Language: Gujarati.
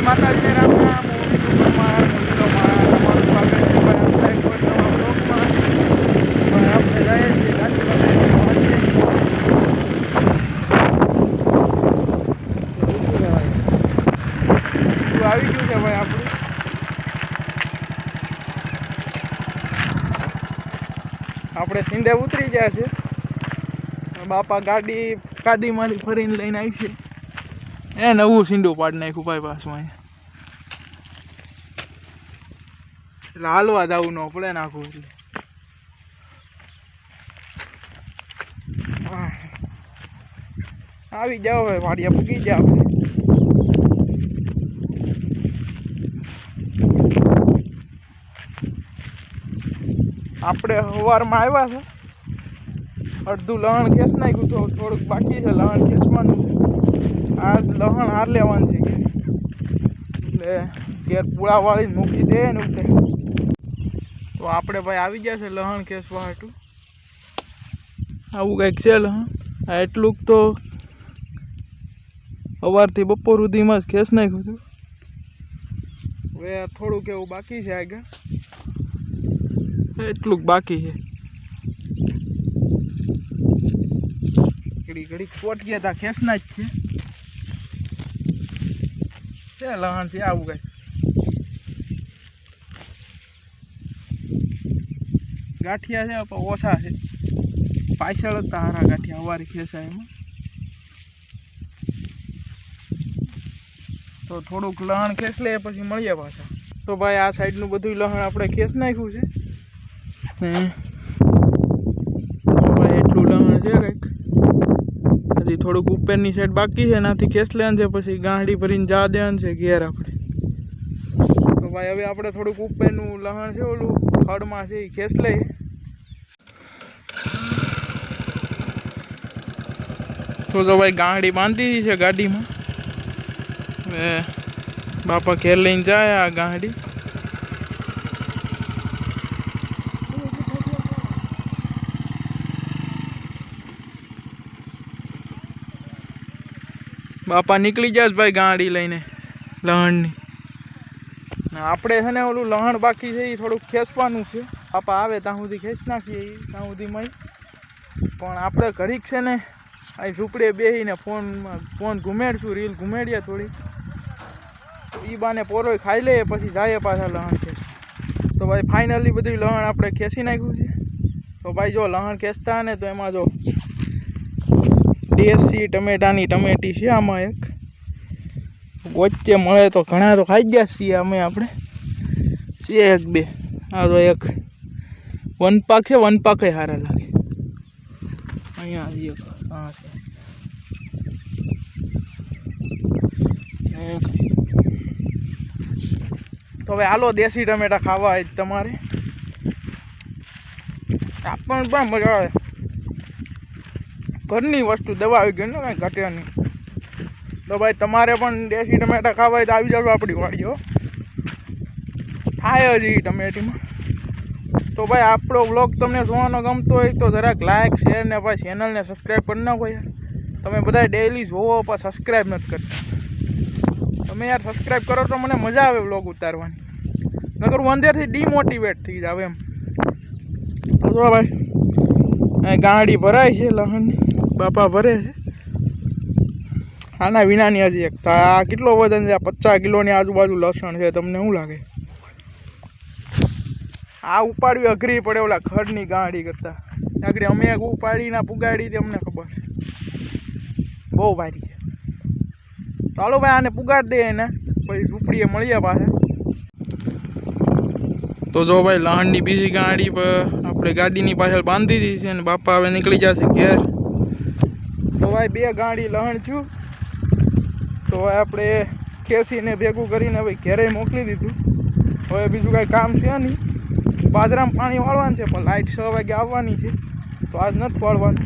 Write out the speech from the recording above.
જય માતાજી રામ રામ તમારું સ્વાગત છે ભાઈ આપણે કોઈ નવા બ્લોગમાં. આપણે જઈએ છીએ આવી ગયું છે ભાઈ આપણું. આપણે સિંધે ઉતરી ગયા છે. બાપા ગાડીમાંથી ફરીને લઈને આવી છે. એ નવું સીંડું પાડી નાખ્યું ભાઈ પાછું અહીંયા. એટલે હાલવા જવું ન પડે નાખવું એટલે. આવી જાઓ ભાઈ વાડિયા પૂકી જાઓ. આપણે સવારમાં આવ્યા છે. અડધું લહણ ખેંચ નાખ્યું તો થોડુંક બાકી છે લહણ ખેંચવાનું. આ લહણ હાર લેવાનું છે એટલે ઘેર પૂળા વાળીને મૂકી દે ને ઉઠે. તો આપણે ભાઈ આવી ગયા છે લહણ ખેંચવા હાટું. આવું કંઈક છે લહણ. આ એટલુંક તો સવારથી બપોર સુધીમાં જ ખેંચ નાખ્યું હતું. હવે થોડુંક એવું બાકી છે આગળ. એટલુંક બાકી છે. ઘડી કોટ ગયા હતા ખેંચના જ છે લહણ છે આવું કઈ. ગાંઠિયા છે પણ ઓછા છે. પાછળ જ હારા ગાંઠિયા સવારે ખેંચાય એમાં. તો થોડુંક લહણ ખેંચ લે પછી મળીએ પાછા. તો ભાઈ આ સાઈડનું બધું લહણ આપણે ખેંચ નાખ્યું છે ને. ભાઈ એટલું લહણ છે કંઈક. હજી થોડુંક ઉપરની સાઈડ બાકી છે એનાથી ખેંચ લેવાનું છે પછી ગાંડી ભરીને જા દેવાનું છે ઘેર આપણે. તો ભાઈ હવે આપણે થોડુંક ઉપરનું લહણ છે ઓલું ખડમાં છે એ ખેંચ લઈએ. તો ભાઈ ગાંડી બાંધી છે ગાડીમાં. હવે બાપા ઘેર લઈને જાય આ ગાંડી. બાપા નીકળી જાય ભાઈ ગાડી લઈને લહણની. આપણે છે ને ઓલું લહણ બાકી છે એ થોડુંક ખેંચવાનું છે. બાપા આવે ત્યાં સુધી ખેંચ નાખીએ ત્યાં સુધીમાં. પણ આપણે ઘડીક છે ને અહીં ઝૂંપડે બેસીને ફોન ઘુમેડશું, રીલ ઘુમેડીએ થોડી. તો એ બાને પોરોય ખાઈ લઈએ પછી જાય પાછા લહણ ખેંચ. તો ભાઈ ફાઇનલી બધું લહણ આપણે ખેંચી નાખ્યું છે. તો ભાઈ જો લહણ ખેંચતા ને તો એમાં જો દેશી ટમેટાની ટમેટી છે આમાં એક. વચ્ચે મળે તો ઘણા તો ખાઈ ગયા છીએ અમે. આપણે છે એક બે. આ તો એક વનપાક છે. વનપાક સારા લાગે. અહીંયા એક હા છે. તો હવે હાલો દેશી ટમેટા ખાવા જ તમારે. આપણને પણ મજા આવે. ઘરની વસ્તુ દવા આવી ગઈ ને કાંઈ ઘટે નહીં. તો ભાઈ તમારે પણ દેશી ટમેટા ખાવા હોય તો આવી જાવ આપણી વાડીઓ. થાય જ એ ટમેટીમાં. તો ભાઈ આપણો વ્લોગ તમને જોવાનો ગમતો હોય તો જરાક લાઇક શેર ને ભાઈ ચેનલને સબસ્ક્રાઈબ કરી નાખો યાર. તમે બધા ડેઈલી જોવો પણ સબસ્ક્રાઈબ નથી કરતા. તમે યાર સબસ્ક્રાઈબ કરો તો મને મજા આવે વ્લોગ ઉતારવાની. નકર હું અંદરથી ડિમોટિવેટ થઈ જાવ એમ. તો જો ભાઈ અહીં ગાંડી ભરાય છે લહણની. બાપા ભરે છે. આના વિનાની હજી એક. આ કેટલો વજન છે? 50 કિલોની આજુબાજુ લસણ છે. તમને શું લાગે? આ ઉપાડવી અઘરી પડે ઓલા ખડની ગાંડી કરતા. આગળ અમે એક ઉપાડીને પુગાડી હતી અમને ખબર છે. બહુ ભારી છે. ચાલો ભાઈ આને પુગાડી દે એને પછી ઝૂંપડીએ મળીએ પાછા. તો જો ભાઈ લહણની બીજી ગાડી પર આપણે ગાડીની પાછળ બાંધી દીધી છે ને બાપા હવે નીકળી જશે ઘેર. તો ભાઈ બે ગાડી લહણ છું. તો હવે આપણે ખેંચીને ભેગું કરીને હવે ઘેરે મોકલી દીધું. હવે બીજું કાંઈ કામ છે નહીં. બાજરામાં પાણી વાળવાનું છે પણ લાઇટ 6 વાગે આવવાની છે તો આજ નથી વાળવાનું.